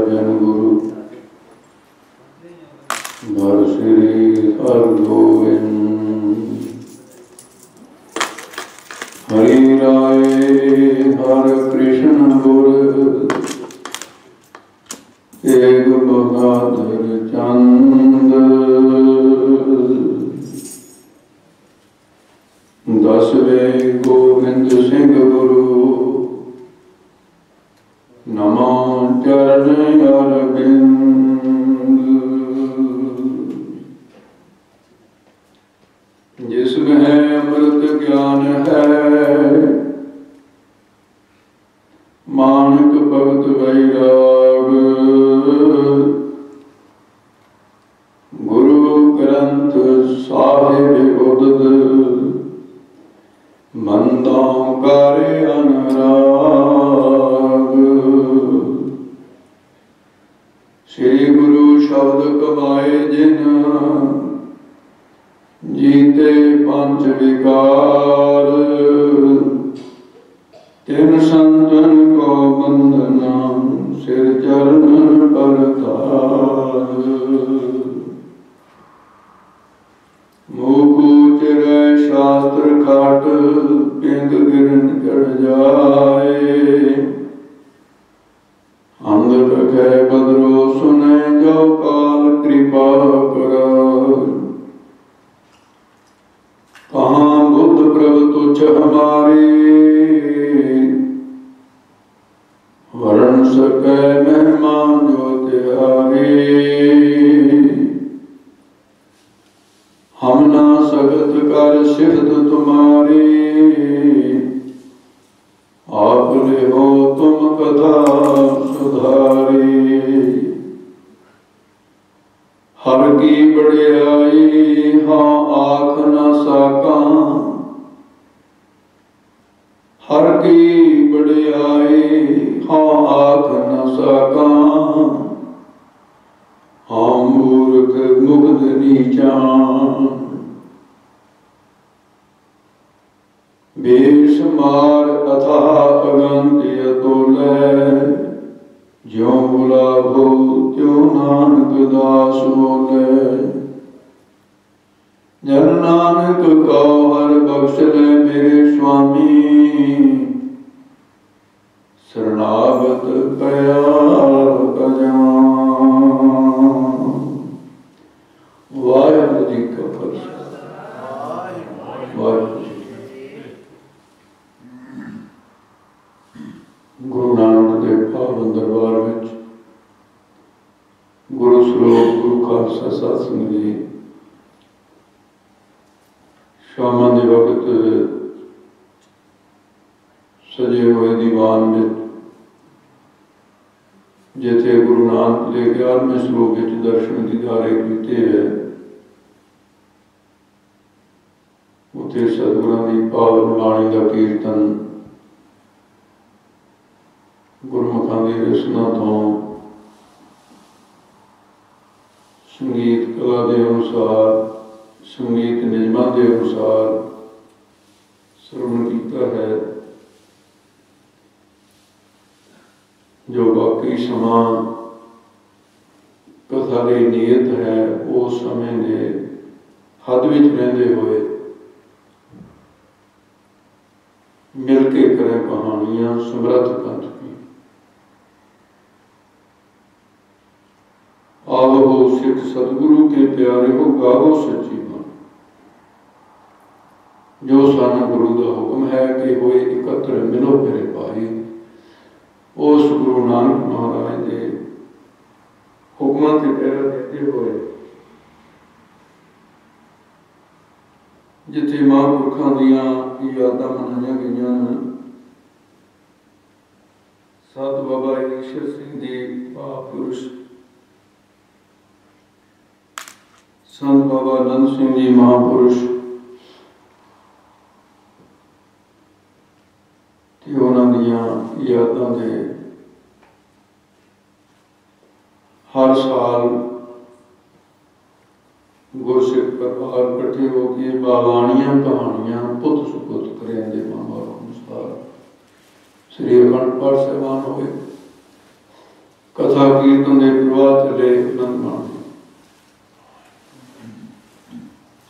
जन गुरु घर श्री हरगोविंद। हरि राय हर कृष्ण गुर एक बहादुर चंद। दसवें गोविंद सिंह गुरु नमो चरण अरविंद। जिसमें अमृत ज्ञान है मानक भगत वैराग। गुरु ग्रंथ साहिब उदित मंदों करे अनुराग। श्री गुरु शब्द कमाए जिन जीते पंच विकार। तिन संतन को बंदना सिर चरण पर तार। मुख चिरै शास्त्र खाट पिंग गिरन चढ़ जाए। अंध रखे बदरो सुने जो काल कृपा कराए। कहाँ बुद्ध प्रभु तुच्छ हमारी वर्ण सके मेहमान जो तिहारी। हम ना सगत कर सिद्ध तुम्हारी आप ले हो तुम कथा सुधारी। हर की बड़ाई हाँ आख न सका। हर की बड़ाई हाँ आख न सका। हाँ मूर्ख मुग्ध नीचान। बेशुमार अथाह अगंत्य तोले। ज्यों बुलावो त्यों नानक दास बोले। जन नानक को हर बख्श ले मेरे स्वामी। शरणागत कया कजान। वाहिगुरु जी का खालसा वाहिगुरु जी। गुरु नानक देव पावन दरबार विच गुरु सलोक गुरु खालसा सत्संग जी शाम के वक्त सजे हुए दीवान में जिथे गुरु नानक देव 11वें श्लोक दर्शन दीदारे कीते है उथे सतगुरां दी पावन बाणी का कीर्तन गुरमुखां दी रचना तो संगीत कला के अनुसार संगीत नियमां के अनुसार श्रवण किया है। जो बाकी समा कथा की नीयत है उस समय के हद विच रहिंदे होए मिल के करें कहानियां समर्थ पंथ की। आवो सिख सतगुरु के प्यारे हो गावो सच्ची बात। जो सानू गुरु का हुक्म है कि होए एकत्र मिलो मेरे भाई। उस गुरु नानक महाराज के हुक्मां ते पहरा देते हुए जिथे महापुरखों दीयां यादां मनाईयां गईयां सत बाबा ईश्वर सिंह जी महापुरुष संत बाबा नंद सिंह जी महापुरुष ते उन्हां दीयां यादां दे हर साल गुरसिख परिवार इकट्ठे होकर बागानियां कहानियां पुत सुपुत करेंगे मां बाप अनुसार श्री अखंड पाठ सेवान होए कथा कीर्तन के प्रवाह चले आनंद माणते।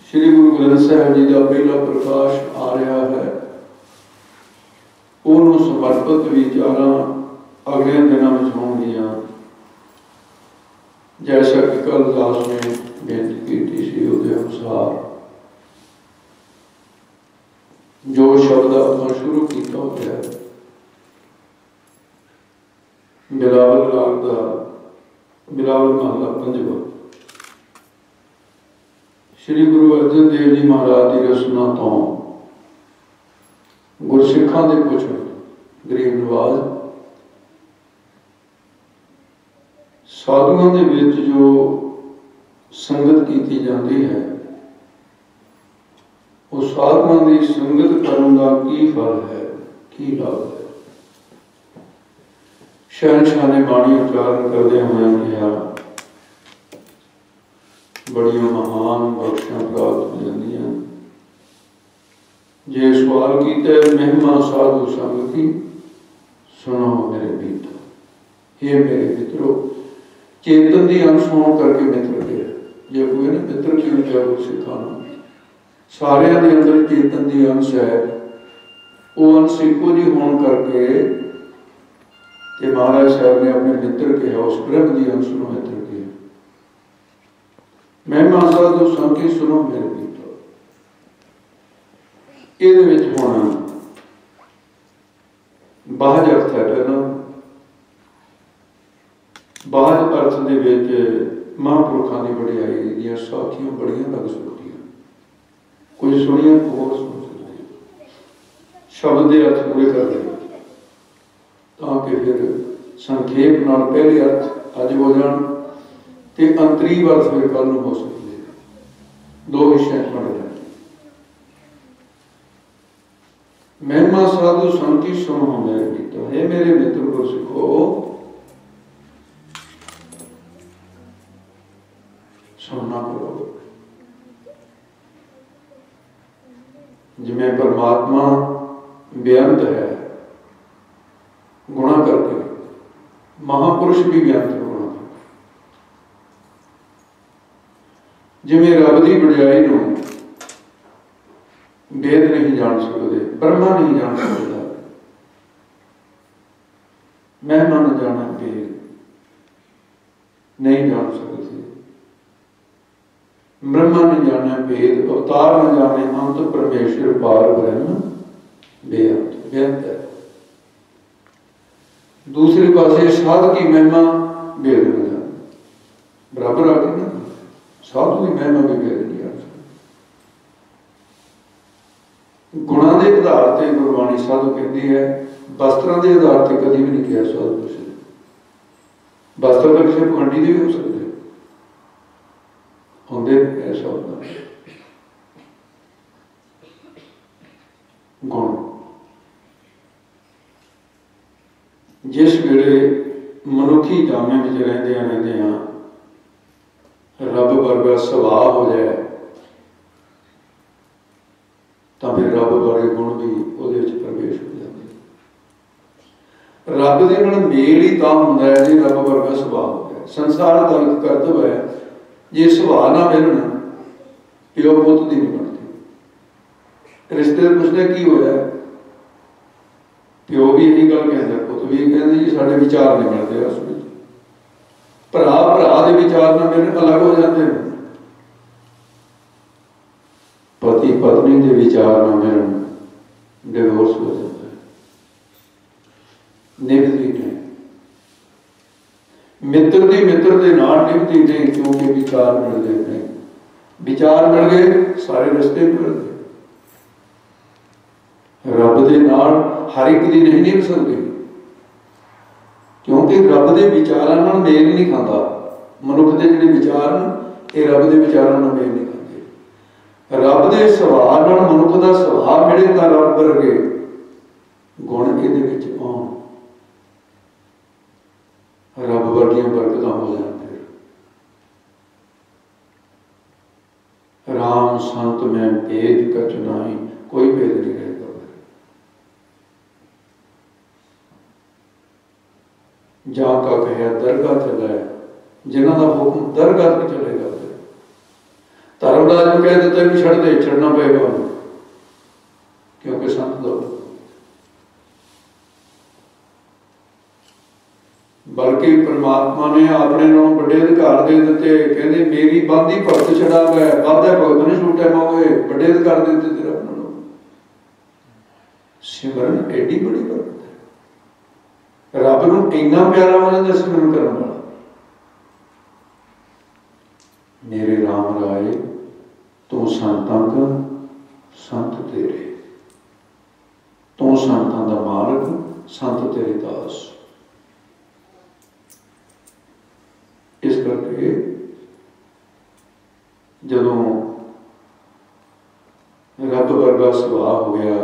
श्री गुरु ग्रंथ साहिब जी का पहला प्रकाश आ रहा है, उन्होंने समर्पित विचारां अगले दिनों में होंगियां। जैसा कि कल दास ने बेनती की थी उसके अनुसार जो शब्द अपना शुरू किया होया बिलावल राग का बिलावल महला पंजवा श्री गुरु अर्जन देव जी महाराज की रचना तो गुरसिखां दे कुछ गरीब नवाज साधुओं के विच जो संगत की जाती है, उस साधुओं की संगत करने का की फल है, की लाभ है। शहनशाह ने बाणी उच्चारण करदे हुए कहा, बड़िया महान बख्शियां प्राप्त हो जांदियां। जे सवाल किया महिमा साधु संग की, सुनो मेरे मित्रों। हे मेरे मित्रों, चेतन की अंश होने करके मित्र के जो कोई ना मित्र क्यों जाओ सिखाना, सारे के अंदर चेतन की अंश है। वो अंश एको जी होने करके ते महाराज साहब ने अपने मित्र के उस ब्रह्म की अंश को मित्र के महिमा साधु संग की, सुनो मेरे मित्रों। ये होना बाहज अर्थ है पहला। बाहज अर्थ के महापुरुषों की वडियाई दी साखियां बड़ियां लग सकदियां, कुछ सुनिया होर सुन सकते, शब्द के अर्थ पूरे कर दें ताकि फिर संखेप नाल पहले अर्थ अज हो जान ते अंतरीव अर्थ फिर कल हो सकते, दो विषय पढ़ जाए। महिमा साधु संग की, सुनो मेरे मित्र। हे मेरे मित्र गुरसिखो, सुनना करो। जिमें परमात्मा बेअंत है गुणा करके, महापुरुष भी बेअंत गुणा करके। जिमें रब की वडियाई नूं वेद नहीं जान सकते, ब्रह्मा नहीं जान सकता, महिमा न जाना वेद नहीं जान सकते, ब्रह्मा ने जाना वेद, अवतार न जाने अंत, परमेश्वर पार ब्रह्म बेअंत बेअंत है। दूसरे पासे साधु की महिमा वेद न जाने, बराबर आ गई ना। साधु की महिमा भी वेद नहीं आ सकती। गुणा के आधार पर गुरबाणी साधु कहती है, वस्त्रों के आधार पर कभी भी नहीं किया साधु कुछ। वस्त्र तो किसी पखंडी के भी हो सकते होंगे, ऐसा होता है। गुण जिस वेले मनुखी जामे में रहते रब वर्गा सुभाव हो जाए तो फिर रब वाले गुण भी उहदे विच प्रवेश हो जाते। रब दे नाल मेल ही तां हुंदा है जे रब वर्गा सुभाव हो जाए। संसार का एक कर्तव्य है, जे सुभाव ना मिलन प्यो पुत दी नहीं बनती। रिश्ते पुछते की होया, प्यो भी यही गल कहता, पुत भी कहते जी साढ़े विचार नहीं मिलते। उस भरा भरा के विचार ना मिलन अलग हो जाते हैं, पति पत्नी के विचार ना मिलन डिवोर्स हो जाता है। निभती नहीं, मित्र की मित्र के नाल निभती नहीं, क्योंकि विचार मिलते नहीं। विचार मिल गए सारे रस्ते मिल गए। रब के नाल हर एक की नहीं निभ सकते, क्योंकि रब के विचारों नाल मेल नहीं खाता। मनुख के जिहड़े विचार ये रब के विचारों नाल मेल नहीं खाते। रब के सुभाव नाल मनुख का सुभाव मिले तो रब वर्गे गुण इहदे विच आउण, रब वर्गियां बरकतां हो जाण। राम संत में भेद कछ नाही, कोई भेद नहीं रहेगा। ਜਾਂ का कहा दरगाह चला है, जिन्हों का हुक्म दरगाह तक चलेगा। धर्मराज ने कह दिता भी छड़ दे, छड़ना पेगा उन्हें, क्योंकि संत का हुक्म। बल्कि परमात्मा ने अपने नालों बड़े अधिकार दे दिते, कहते मेरी बांधी भगत छड़ा है, बाधा भगत नहीं छूटे मोए, बड़े अधिकार दे दिते तेरा अपने नालों। सिमरन एडी बड़ी बरकत है, रब नूं इन्ना प्यारा हो जाता सिमरन करने वाला। मेरे राम राय तू संतां का संत तेरे, तू संतां दा मालक, संत तेरे दास। इस करके जदों रब वर्गा सुभाव हो गया,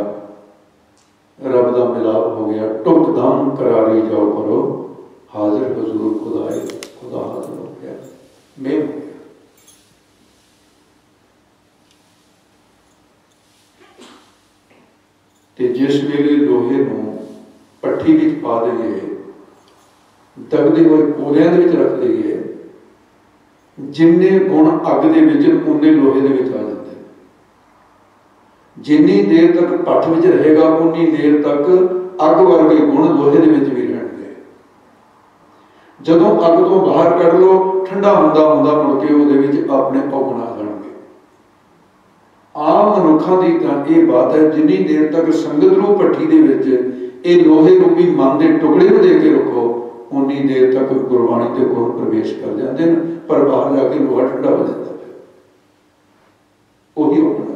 रब का मिलाप हो गया, टुक दम करारी जाओ करो, हाजिर हजूर खुदाए, खुदा हाजिर हो गया, मेल हो गया। ते जिस वेले लोहे नूं पट्ठी विच पा दईए, दगदे हुए कोलियां दे विच रख दईए, जिन्ने गुण अग दे विच उन्ने लोहे दे विच आ जाते। जिन्नी देर तक भट्ठ विच रहेगा उन्नी देर तक अग वर्गे गुण लोहे दे विच भी रहणगे। जदों अग तो बाहर कढ लो, ठंडा हुंदा हुंदा मुड़ के उहदे विच अपने औगुण आ जाणगे। आम मनुखां दी तां इह बात है, जिन्नी देर तक संगत रूप भट्ठी दे विच इह लोहे रूपी मन दे टुकड़े नूं दे के रखो, उन्नी देर तक गुरबाणी के गुण प्रवेश कर जाते हैं, पर बाहर जाके लोहा ठंडा हो जाता है। वही होना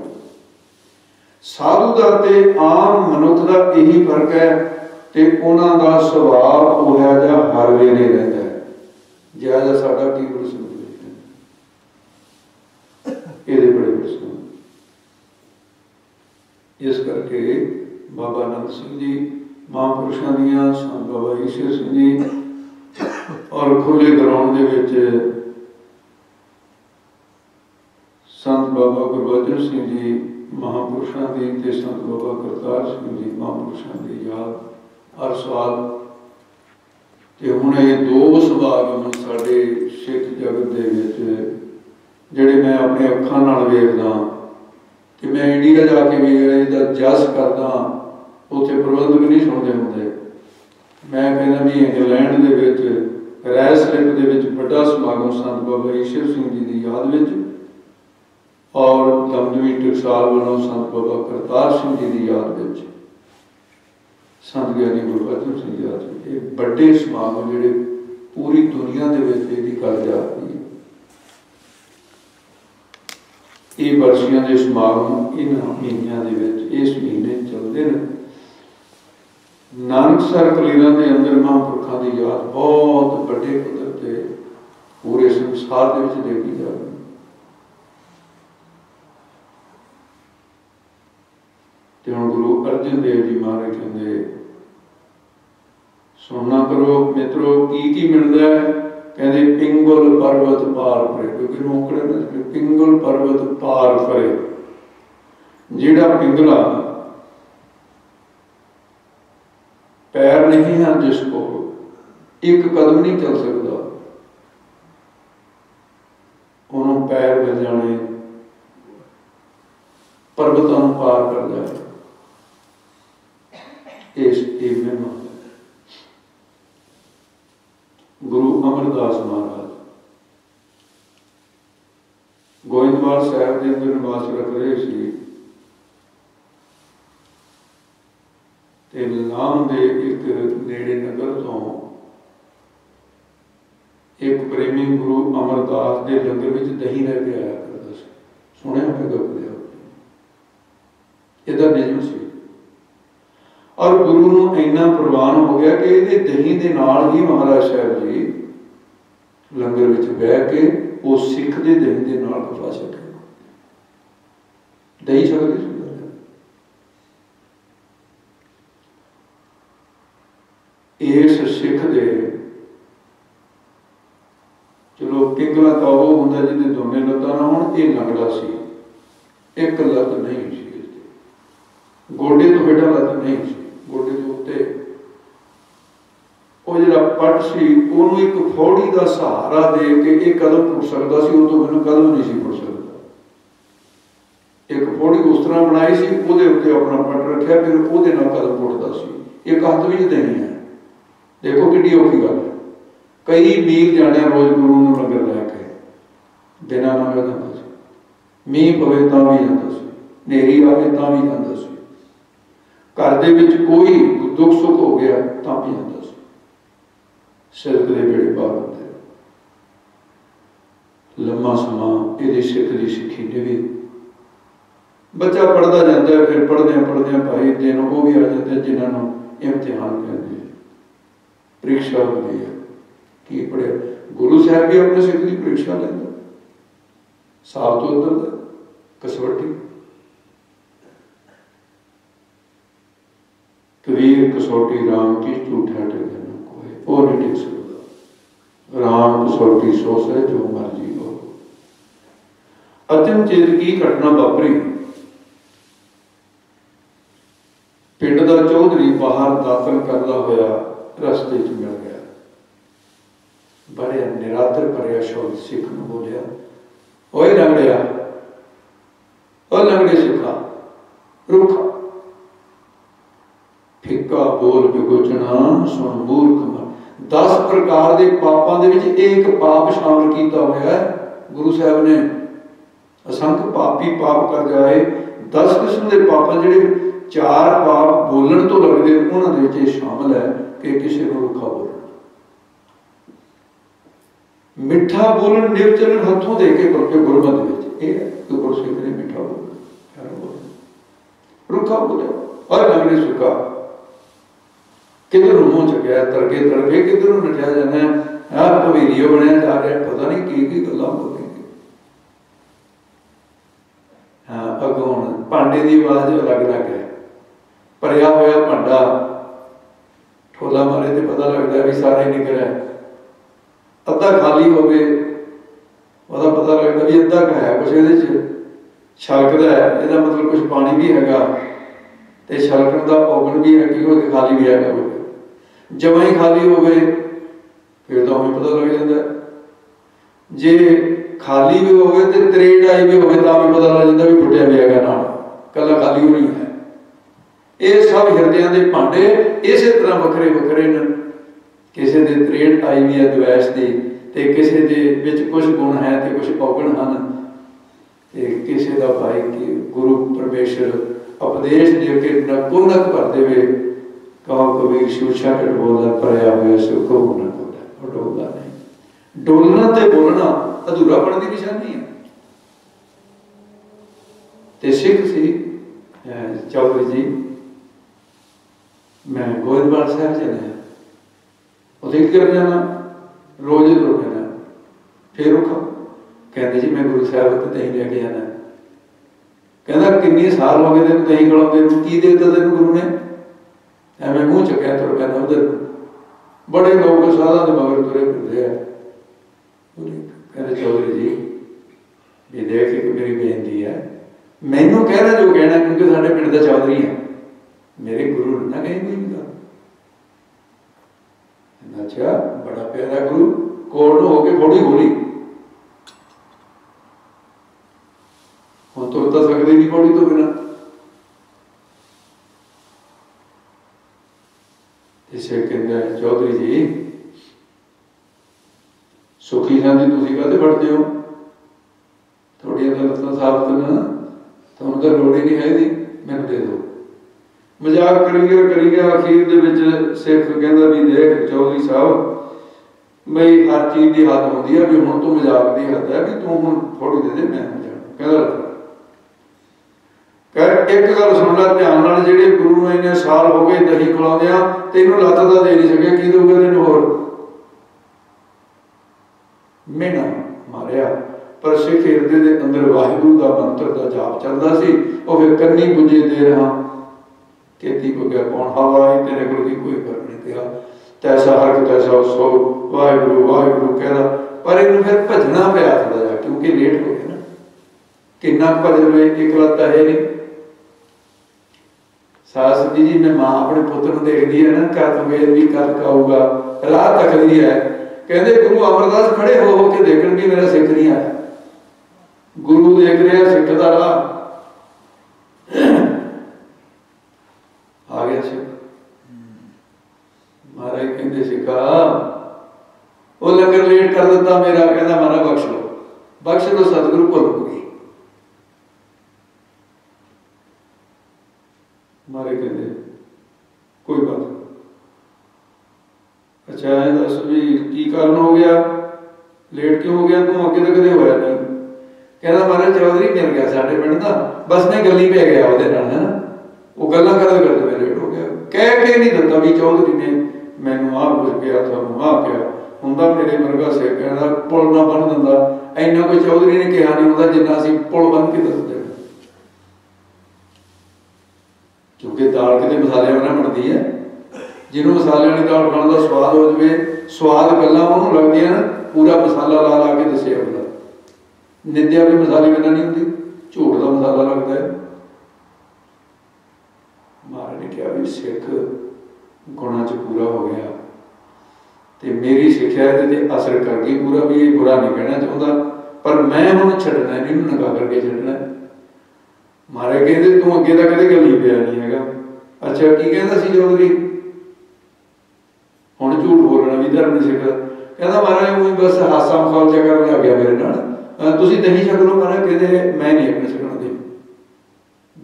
साधु का ते आम मनुख का यही फर्क है, ते उन्हां दा सुभाव उहा जिहा हर वेले रहिंदा है, जिहा जिहा साडा की गुरु समझ ये बड़े प्रश्न। इस करके बाबा नंद सिंह जी महापुरुषों दियां, संत बाबा ईश्वर सिंह जी और खुले ग्राउंड दे विच संत बाबा गुरबचन सिंह जी महापुरुषों की, ते संत बाबा करतार सिंह जी महापुरुषों की याद हर साल। ते हुण ये दो समागम साडे सिख जगत दे विच जिहड़े मैं अपने अखां नाल वेखदा, कि मैं इंडिया जाके भी इहदा जस करदा, उत्थे प्रबंधक नहीं सुनते होंदे। मैं कहना भी इंग्लैंड दे विच रैसलिप दे विच बड़ा समागम संत बाबा ईश्वर सिंह जी की याद विच, और दमदमी टकसाल वालों संत बाबा करतार सिंह जी की याद विच, संत ज्ञानी गुरबचन सिंह याद विच, ये बड़े समागम जिहड़े पूरी दुनिया दे विच इहदी गल जाती है। ये वर्षियां के समागम इन्हां महीनों के विच इस महीने चलते हैं। नानकसर कलीरां के अंदर महापुरखों की याद बहुत बड़े पद्धर से पूरे संसार के विच देखी जा रही। ते हुण गुरु अर्जन देव जी महाराज कहते सुनना करो मित्रों की मिलता है, कहते पिंगल पर्वत पार करे, क्योंकि रोकड़े ने पिंगल पर्वत पार करे। जिहड़ा पिंगला पैर नहीं है जिसको एक कदम नहीं चल सकता, उन्होंने पैर मिल जाने, पर्वतों पार कर जाए। इस महिमा गुरु अमरदास महाराज गोइंदवाल साहब के अंदर निवास रख रहे थे, लाम दे एक नेड़े नगर तो एक प्रेमी गुरु अमरदास के लंगर में दही लैके आया करता सी। सुनिया होगा इहदा नियम सी, और गुरु नूं इन्ना प्रवान हो गया कि ये दही के नाल ही महाराज साहब जी लंगर में बह के वो सिख के दही के नाल खा सके, दही सकते। इस सिख दे चलो पिंगला तो वो होंगे जिन्हें दोनों लत्तां ना होण, ये लंगड़ा सी, एक लत्त नहीं सी, गोडे तो हेठा लत्त नहीं सी, गोडे के उत्ते वो जिहड़ा पट सी ਉਹਨੂੰ एक फौड़ी का सहारा दे के एक कदम पुट सकता सी, उदों मैनूं कदम नहीं सी पुट सकता। एक फौड़ी उस तरह बनाई सी, ਉਹਦੇ ਉੱਤੇ अपना पट रखिया, फिर ਉਹਦੇ नाल कदम पुटदा सी। एक हत्थ विच देनी है, देखो किड्डी औखी गल है। कई मील जाने रोज़ गुरु नूं लंगर लैके दिना लंघ जांदा सी, मीह पवे तां भी जांदा सी, नेरी आवे तां भी जांदा सी, घर दे विच कोई दुख सुख हो गया तां भी जांदा सी। सिरक दे बेड़े पार होंदे, लम्मा समा इहदी सिख दी सिक्खी निभी। बच्चा पढ़ता जाता है, फिर पढ़दे भाई दिन वो भी आ जाते हैं जिन्होंने इम्तिहान कहते हैं, परीक्षा होती है। की पढ़िया गुरु साहब भी अपने सिख की परीक्षा लेंदा, साल तो उधर कसवटी कबीर कसौटी राम की झूठा टेके न कोई, वो नहीं टिक सकता। राम कसौटी सो से जो मर्जी हो। अचनचेत की घटना वापरी, पिंड का चौधरी बाहर दाखिल करता होया रस्ते च मिल गया, बड़े निरादर भरिया शब्द सिख नूं बोलिया, ओए लंगड़िया, ओ लंगड़े सिखा रुखा, फिक्का बोल बिगुचना सुन मूर्ख मन। 10 प्रकार के पापों के विच एक पाप शामिल किया होया है गुरु साहब ने। असंख्य पापी पाप कर जाए, 10 किस्म के पाप जिहड़े 4 पाप बोलण तो लगदे उन्हां दे विच शामिल है कि किसी को रुखा बोलना, मिठा बोलन निवचन हथों दे के बल्कि गुरमत विच ये कि गुरसिख ने मिठा बोलना, रुखा बोलिया और लंगड़े सुखा। किधर मुंह चुकया तड़के तड़के, किधर नठिया जाना है, भवीरियो बनया जा रहा, पता नहीं की गल्लां बोलेंगे। हाँ अगों भांडे की आवाज अलग अलग है, भरिया होया भांडा ठोला मारे तो पता लगता भी सारा ही निकल है, अद्धा खाली हो गए वह पता लगता भी अद्धा का है, कुछ ये छलकता है, यदा मतलब कुछ पानी भी है तो छलकन का ओगन भी है कि खाली भी है। जमा ही खाली हो गए फिर तो हमें पता लग जाता है, जे खाली भी हो गए तो त्रेड़ आई भी हो गए तो भी पता लग जाता भी फुटिया भी है ना, कला खाली हो नहीं है। ये सब हिरदियां के भांडे इस तरह वखरे वखरे न, किसी के त्रेड़ आई भी है द्वैश की, किसी के कुछ गुण है तो कुछ औगण हैं, किसी का भाई कि गुरु परमेश्वर उपदेश दे के नको नक भर दे। कहो कबीर शूशा कट बोलदा भरिया हुआ सुख होना बोला, और डोलदा नहीं। डोलना ते बोलना अधूरापन की निशानी है। ते सिख सी चौधरी जी, मैं गोविंदवाल साहब चलिया उसे कर जाना, रोज तुर जाना, फिर रुका कहते जी मैं गुरु साहब तो दही लेके जाना, कहना किन्ने साल हो गए तेन दही खिलाते, की देता तेन गुरु ने, एवं मूँह चुकया तुर पैना उधर। बड़े लोग साधा के मगर तुरे फिरते हैं। कहते चौधरी जी भी देख एक मेरी बेनती है, मैनू कहना जो कहना क्योंकि साढ़े पिंड का चौधरी है, मेरे गुरु ने ना कहीं कोई भी गल। अच्छा बड़ा प्यारा गुरु कोल होके थोड़ी बोली, हम तुर तो सकते नहीं पौड़ी तो बिना। इसे कहता है चौधरी जी सुखी शांति तुम कहते बढ़ते हो, थोड़िया तो लत्तां साफ करना तो उनका लोड़ ही नहीं है दी, मैंने दे दो। मजाक करी गया अखीर दे विच सिख कहता भी देख चौधरी साहब बई हर चीज़ की हद होती है, भी हुण तो मजाक की हद है भी तू हुण थोड़ी दे दे मैं कहता कह एक गल सुन ला ध्यान नाल, जिहड़े गुरु ने इन्ने साल हो गए दही खिलाउंदिया तेनों लत्त तां दे नहीं सके, की दूगा तेनों होर मेना मारिया। पर सिख हिरदे दे अंदर वाहिगुरू का मंत्र का जाप चलता सी, वो फिर कन्नी पुंजे दे रहा खेती को क्या कौन हवा ही तेरे को कोई फर्क नहीं पिया, तैसा हक तैसा सो वाहिगुरू वाहिगुरू कहना। पर इन्हें फिर भजना पिया थोड़ा जा क्योंकि लेट हो गया ना, किन्ना भजन में एक लत्ता है नहीं। सास दी जी मैं मां अपने पुत्र नूं देखदी है ना, कद वेद भी कद काऊगा, राह तकदी है। कहते गुरु अमरदास खड़े हो के देखण भी मेरा सिख नहीं आया, गुरु देख रहा सिख दा राह आ गया सिख। महाराज कहते सिखा वो लंगर लेट कर दिता मेरा, कहना महाराज बख्श लो सतगुरु भुल गई। मारे कहते कोई बात, अच्छा है दस भी की कारण हो गया, लेट क्यों हो गया, तू अगे तो कदे होया नहीं। कहना महाराज चौधरी मिल गया साडे पिंड दा, बस मैं गली पे गया ਉਹਦੇ ਨਾਲ है ना, वो गल्लां करदे करदे मैं लेट हो गया, कह के नहीं दिता भी चौधरी ने मैनू आ कुछ किया थानू आ किया हुंदा मेरे वर्गा से कहना पुल ना बन दिंदा, इन्ना कोई चौधरी ने कहा नहीं हुंदा जिन्ना असीं पुल बन के दस देना। क्योंकि दाल किते मसाले वाली बनती है, जिन्होंने मसाले वाली दाल खाने का स्वाद हो जाए, स्वाद गल्लां उन्होंने लगदियां ना पूरा मसाला ला ला के दसिया हुंदा, निंदिया भी मसाले बिना नहीं होंदी, झूठ का मसाला लगता है। महाराज ने कहा भी सिख गुणा च पूरा हो गया तो मेरी सिक्ख्या ये असर कर गई पूरा, भी ये बुरा नहीं कहना चाहता, पर मैं हुण छड्डना नहीं, नंगा करके छड्डना। महाराज कहते तू अगे तो कदे गली पिया नहीं है। अच्छा की कहता सी चौधरी, हुण झूठ बोलना भी धर्म नहीं सिखा। कहता महाराज वो बस हासा मखौल जा करन लग गया मेरे नाल, तुसीं दही छक लो। महाराज कहते मैं नहीं अपने छकना दे,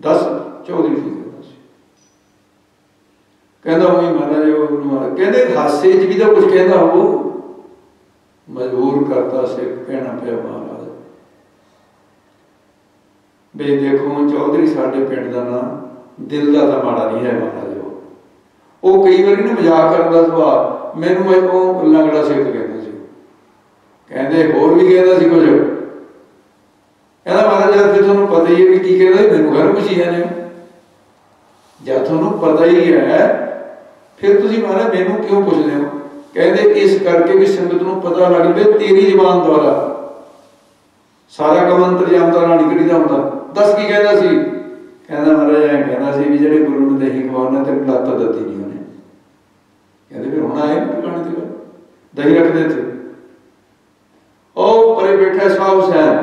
दस चौधरी की कहता वही महाराज कहते हासे च भी तो कुछ कहता हो, मजबूर करता सिख कहना पिया महाराज बे देखो चौधरी साडे पिंड दा ना दिल दा तां माड़ा नहीं है महाराज, वो कई बार ना मजाक करदा सुभाव, मैनू वो लंगड़ा सिख कहता सी, कहते होर भी कहता सी कुछ, कहता महाराज जब फिर तुहानूं पता ही है कि की कहता मैनू घर पुछी जाने, जब तुहानूं पता ही है फिर तुसीं महाराज मैनू क्यों पुछदे हो। कहते इस करके भी संगत नूं पता लग जाए तेरी जबान द्वारा सारा काम अंतरजाम दा नहीं करीदा हुंदा। दस की कहता सी, कहता महाराज ऐ कहता सी भी जिहड़े गुरु नूं दही खवाउणा ते लत्त दत्ती नहीं होने। कहते फिर हुण आए ठिकाने ते दही रखदे थे। ओ परे बैठा साहब हुसैन,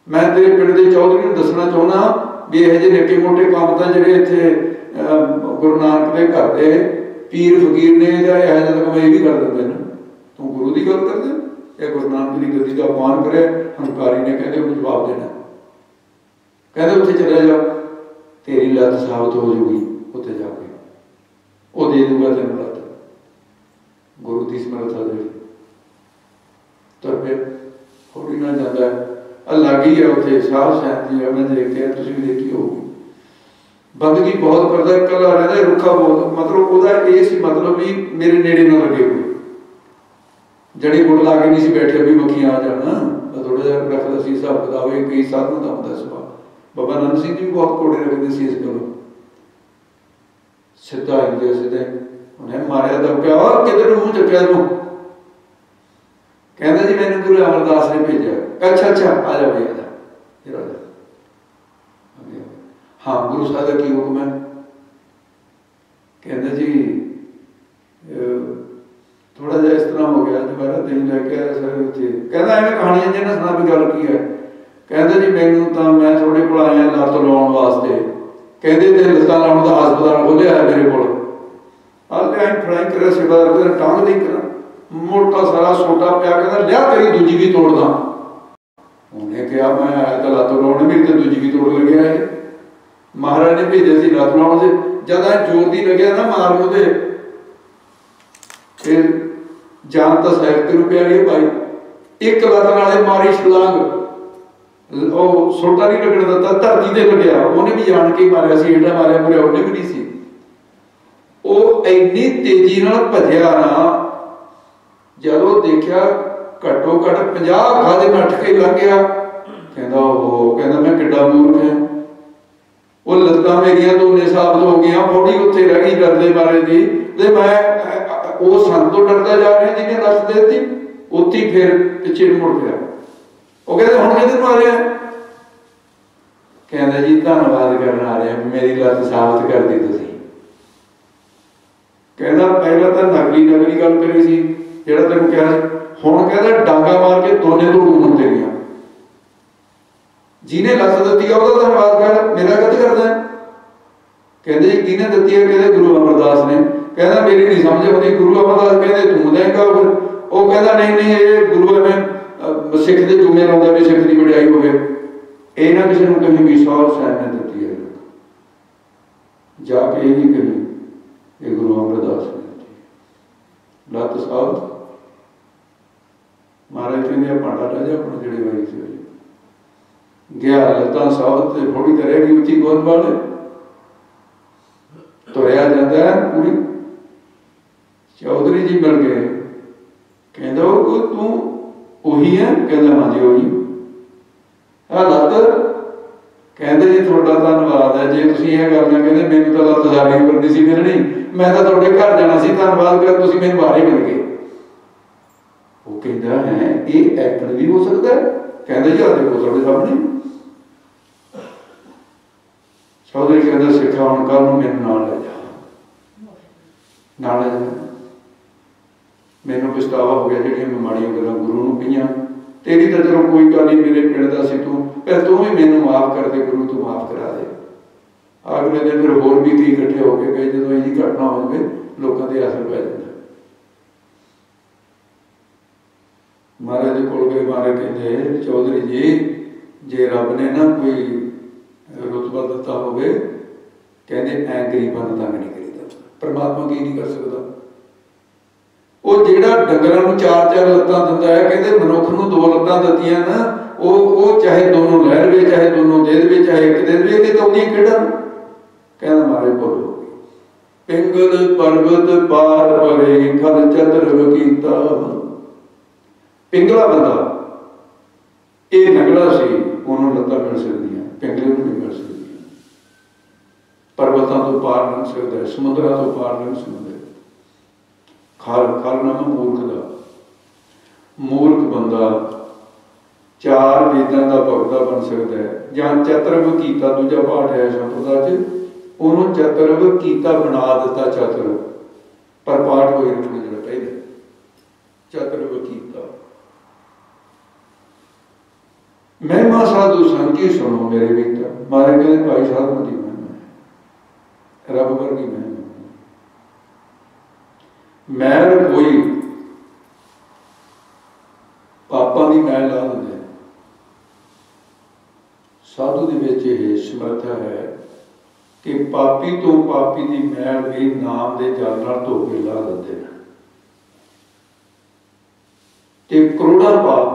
मैं तेरे पिंड दे चौधरी नूं दसना चाहुंदा भी इहो ਜਿਹੇ निक्के मोटे काम तां जिहड़े इत्थे गुरु नानक के घर के पीर फकीर ने या काम ये भी कर देंगे ना, तू गुरु की गल कर दे, गुरु नानक की गद्दी का अपमान करे। हंकारी ने कहते उन्हें जवाब देना, कहते उत्थे चले जाओ तेरी लत साबित हो जाऊगी, उत्थे जाके वो दे दूंगा तेन लत, गुरु की समर्था दे। तो फिर थोड़ी ना जाता है अलग ही है उत्थे साहब सैन जी, मैं देखिया तुसीं भी देखी होगी, बंदगी बहुत करता है, कला रहता है रुखा बहुत, मतलब ਉਹਦਾ ਇਹ ਸੀ मतलब भी मेरे नेड़े ना लगे कोई जड़ी गुड़ ला के नहीं सी बैठे भी मक्खियां आ जाना, थोड़ा जिहा रखदा सी हिसाब किताब। कई साधु का होंदा सुभाव, बाबा नानक सिंह जी भी बहुत कोड़े रखते सी इस गलों, सीधा आंदे सीधे उन्हें मारिया दबका किधर मुंह चुक्या तू, कहता जी मैंने गुरु अमरदास ने भेजा। अच्छा अच्छा आ जा भाई आ जा, हाँ गुरु साहब का की हुक्म है। कहते जी थोड़ा जिहा इस तरह हो गया दोबारा दिन लैके आया सर उत्थे, कहता एवं कहानियां जी ना सुना भी गल की है। कहते जी मैनू तो मैं थोड़े को आया लत्त लाउण वास्ते, कहते ते लत्तां लाउण दा हस्पताल खोलिया है मेरे को, आई फ्राई कर सेवादार टांग दी करा मोटा सारा सोटा पिया, कहता लिया तेरी दूजी भी तोड़दा। उन्हें कहा मैं आया तो लत्त लाउण, मेरी तो दूजी भी तोड़ लग्या है। महाराज ने भेजे सी लत्त लाउण से, जद जोर दी लग्या ना मार ओहदे, फिर जान तो साहित्य रुपया नहीं पाई, एक लत्त नाले मारी छलांग, सोटा नहीं लगन दिता, धरती ते लग्या, उन्हें भी जान के मारिया सी, एडा मारिया मुड़िया उन्हें भी नहीं सी। वो इन्नी तेजी नाल भजया ना, जदों देखिया घट्टो घट 50 गज नठ के लग गया, कहता ओहो, कहता मैं किड्डा मूर्ख है, वो लत्तां मेरियां दोने साबित हो गई, पौड़ी उत्थे रह गई डरदे मारे दी, ते मैं वो संत तो डरदा जा रहा जिन्हें लत्त देती, उत्थे फिर पिछे मुड़ गया। वो कहते हुण किधर मारिया, कहता जी धन्नवाद करन आ रहे मेरी लत्त साबित कर दी तुसीं। कहता पहला तो नकली गल करी सी जिहड़ा तैनूं कहा हुण कहता डांगा मार के दोने तोड़ू होण तेरियां। जिन्हें लत्त दित्ती है उसका धन्नवाद कर, मेरा कद करदा है। कहते जी किहने दित्ती है? कहते गुरु अमरदास ने। कहता मेरी नहीं समझ आती, गुरु अमरदास कहते तू देगा फिर? वो कहता नहीं नहीं ये गुरु में सिख के जुमे लाता भी सिख की वडियाई हो। ये ना किसी को कहीं भी सौर साहब ने दित्ती है, जाके यही कही ये गुरु अमरदास ने दी लत्त साबित। महाराज कहते भांडा रह जा अपने जड़ी वाई से गया लत्तां साबित थोड़ी तो रहेगी उच्ची गोद वाले तुरया जाता है पूरी। चौधरी जी मिल गए, कहता तू उही है? कहता हाँ जी उही। लत्त? कहते जी थोड़ा धन्नवाद है जे तुसीं यह गल ना कहते मैनूं तां लत्त सारी उम्र नहीं सी मिलनी, मैं तां तुहाडे घर जाना सी, धन्नवाद कर तुसीं मैनूं बाहर मिल गए। वो कहता है ये एक्ट भी हो सकता है? कहते जी आ देखो तुहाडे सामने। चौधरी कहता सिखा हुण कल नूं मैनूं नाल ले जा, नाल ले जा। मैनूं पछतावा हो गया जिहड़ियां मैं माड़ियां गल्लां गुरु नूं कहीआं। तेरी तो चलो कोई गल नहीं, मेरे पिंड दा सी तू, पर तू भी मैनूं माफ कर दे गुरु, तू माफ करा दे। अगले दिन फिर होर भी कई इकट्ठे हो के गए, जदों इही घटना हो जाए लोगों के असर पै जाता। महाराज जी कोल गए, महाराज कहते चौधरी जी जे रब ने ना कोई रुतबा दिता हो, कहते ऐ गरीबां नूं तंग नहीं करीदा, परमात्मा की नहीं कर सकता। वो जिहड़ा डंगरां नूं चार चार लत्तां दिंदा है, कहते मनुख नूं दो लत्तां दित्तियां ना, वो चाहे दोनों लै लवे, चाहे दोनों दे देवे, चाहे एक दे देवे, ये तो उहदियां खेडां। कहना महाराज बोलो पिंगल पर्वत पार परे खल चतुर कीता। पिंगला बंदा ये नगला सी, उन्होंने लत्तां मिल सकदियां, पिंगले नूं नहीं मिल सकदियां। पर्वतां तो पार लंघ सकदा है, समुद्रां तो पार लंघ सकदा है। खल नाम मूर्ख दा, मूर्ख बंदा चार वेदां दा भगता बन सकता है। जां चतुर्व कीता दूजा पाठ है संप्रदा च, उन्होंने चतुर्व कीता बना दिता चतुर, पर पाठ होई रखना जो पहले चतुर्व कीता। महिमा साधु संग की सुनो मेरे मित्र। मारे कहते भाई साहब की महिमा है, रब वर्गी महिमा। मैल कोई पापां दी मैल ला दिंदे, साधु दे विच इह समर्था है कि पापी तो पापी दी मैल भी नाम दे जल नाल धो के ला दिंदे ने, ते करोड़ां पाप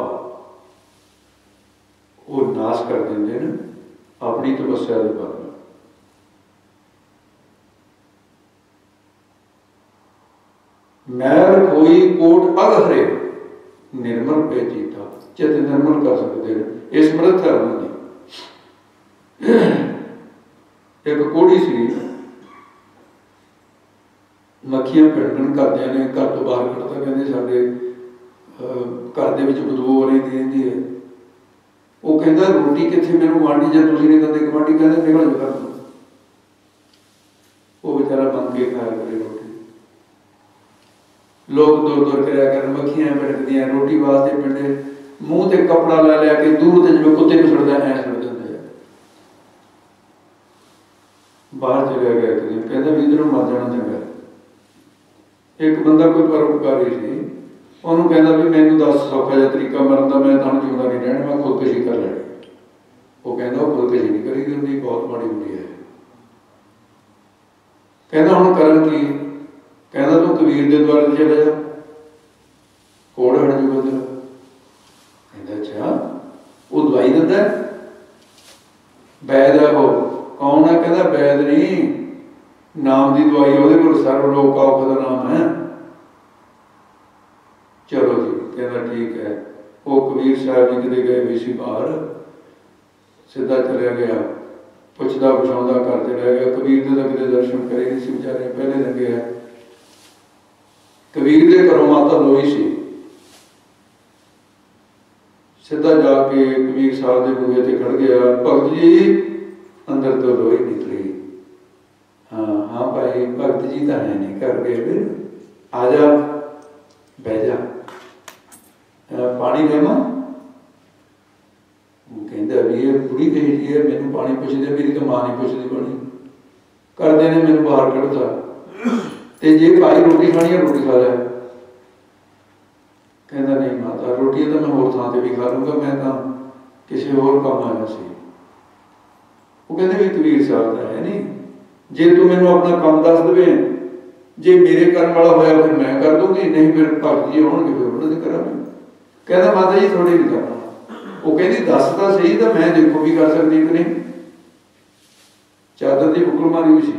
वो नाश कर देंगे ना अपनी तपस्या के बल। मैल कोई कोट अगहरे निर्मल पे जीता, चित निर्मल कर सकते हैं, ये समर्थ है उन्होंने। एक कोड़ी सी मक्खियां पिंडन करते ने, घर तो बाहर कढ़ता, कहते साडे घर दे विच बदबू रहिंदी है। वो कहता रोटी कितने मैनू गुआढ़ी जब तुम नहीं दिंदे, गुआढ़ी कहते निकल जो घर। वो बेचारा मंग के खाया करे रोटी। लोग दूर दूर कराया कर, मक्खियां पिटकदियां रोटी वास्ते पिंडे, मूँह ते कपड़ा ला लिया के दूर से जिवें कुत्ते नूं सुटदा ऐ सुट दिंदे। बाहर चलिया गया एक दिन, कहता भी इधरों मर जाना चंगा। एक बंदा कोई परोपकारी सी, उन्होंने कहता भी मैनू दस सौखा जिहा तरीका मरन दा, मैं तुहानूं जिउंदा नहीं रहना, मैं खुदकशी कर लैनी। वो कहता वो खुदकशी नहीं करी हुंदी, बहुत माड़ी हुंदी है। कहता हुण करन की? कहता तू कबीर दे द्वारे चले जा, कोड़ हट जूगा तेरा। कहता अच्छा वो दवाई दिंदा है, वैद है वो? कौन है? कहता वैद नहीं, नाम की दवाई, ਉਹਦੇ ਕੋਲ सर्व लोक का औखद नाम है। चलो जी, कहना ठीक है। वो कबीर साहब जी किते गए भी सी बाहर, सीधा चलिया गया, पुछदा पुछाउंदा घर चलिया गया। कबीर दे तां किते दर्शन करे नहीं सी बेचारे, पहले दिन गया। कबीर दे घरों माता लोई सी, सीधा जाके कबीर साहब के बूहे ते खड़ गया। भगत जी अंदर तो लोई निकली। हाँ हाँ भाई भगत जी तो है नहीं कर गए, आ जा बह जा, पानी देवा। कहता भी ये बुढ़ी कही जी है, मैनू पानी पुछदे, मेरी तो मां नहीं पुछदी पानी, करते ने मैनू बाहर कढ़ता, ते जे भाई रोटी खानी है रोटी खा लै। कहता नहीं माता रोटी तो मैं होर थां ते भी खा लूँगा, मैं तो किसी होर काम आया सी। वो कहते भी कबीर साहब का है नहीं, जे तू मैनू अपना काम दस दे, जे मेरे करन वाला होया फिर मैं कर दूंगी, नहीं फिर भगत जी आउणगे फिर उन्होंने करांगे। कहता माता जी थोड़ी नहीं करना। वो कहती दस तो सही, तो मैं देखो भी कर सकती कि नहीं। चादर की बुकल मारी हुई सी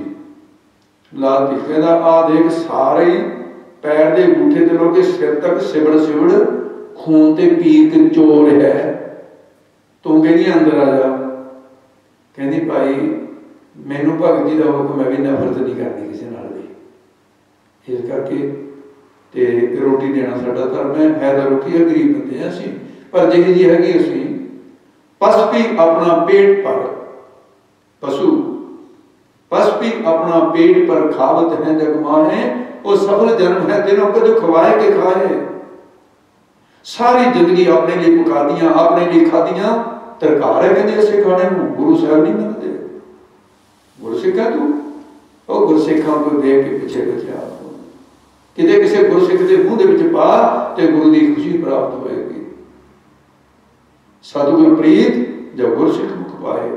लाल दी। कहता आ देख सारे पैर के अंगूठे ते लोके सिर तक सिवड़ सिवड़ खून ते पीर के चोर है, तू कहनी अंदर आ जा। कहती भाई मैनू भगत जी का हुक्म है भी नफरत नहीं करनी किसी नाल भी, इस करके ते रोटी देना साडा धर्म है तो रोटी है, गरीब बंदे हैं असीं, पर जिही जी हैगी असीं पस भी अपना पेट पर, पशु पस भी अपना पेट पर खावत है जग माहे, वो सफल जन्म है तेनों को जो खवाए के खाए। सारी जिंदगी अपने लिए पका दियां, अपने लिए खादियां, तरकार है कहते असीं खाने को। गुरु साहब नहीं मनते, गुरसिख है तू, और गुरसिखां को देख के पिछे बचा किते किसी गुरसिख के मूँह के पा तो गुरु की खुशी प्राप्त होएगी। सतगुर प्रीत जब गुरसिख मुख पाए,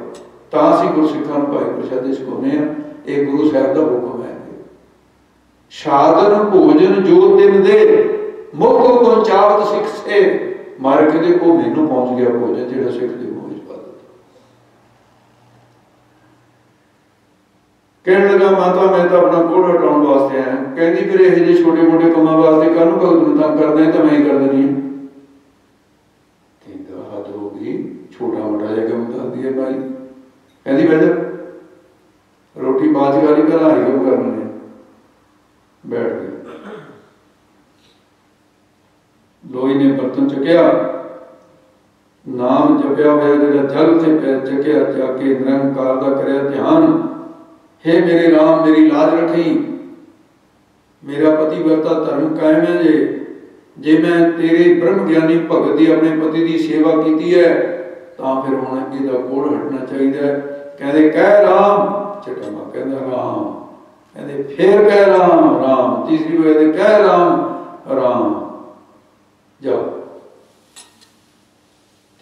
तां असीं गुरसिखां नूं भाई प्रसादे छकाउने आ। ये गुरु साहब का हुक्म है। साधन भोजन जो दिन दे, मुख पहुंचावत सिख से, मारे कहते वो मैनू पहुंच गया भोजन जिहड़ा सिख दे मूँह च पा दिता। कहने लगा माता मैं तो अपना कोढ़ हटाउण वास्ते आया। कहती फिर यह जे छोटे मोटे कामों वास्ते काहनूं भगत नूं तंग करदे हैं, तो मैं ही कर देनी है। कहता हद हो गई, छोटा मोटा जगह में दस दिए भाई। कहती बैठ रोटी बाज गाली कर आई कम करने, बैठ गए। लोई ने बर्तन चुकया, नाम जपया होया जिहड़ा जल ते पैर चुकया, जाके निरंकार दा करया ध्यान। हे मेरे राम मेरी लाज रखी, मेरा पतिव्रता धर्म कायम है जे मैं तेरे ब्रह्म ज्ञानी भगत की अपने पति की सेवा की है, तो फिर हुण इहदा कोढ़ हटना चाहिए। कहते कह राम, चटामा कहता राम, कहते फिर कह राम राम, तीसरी बार कहते कह राम राम, जाओ।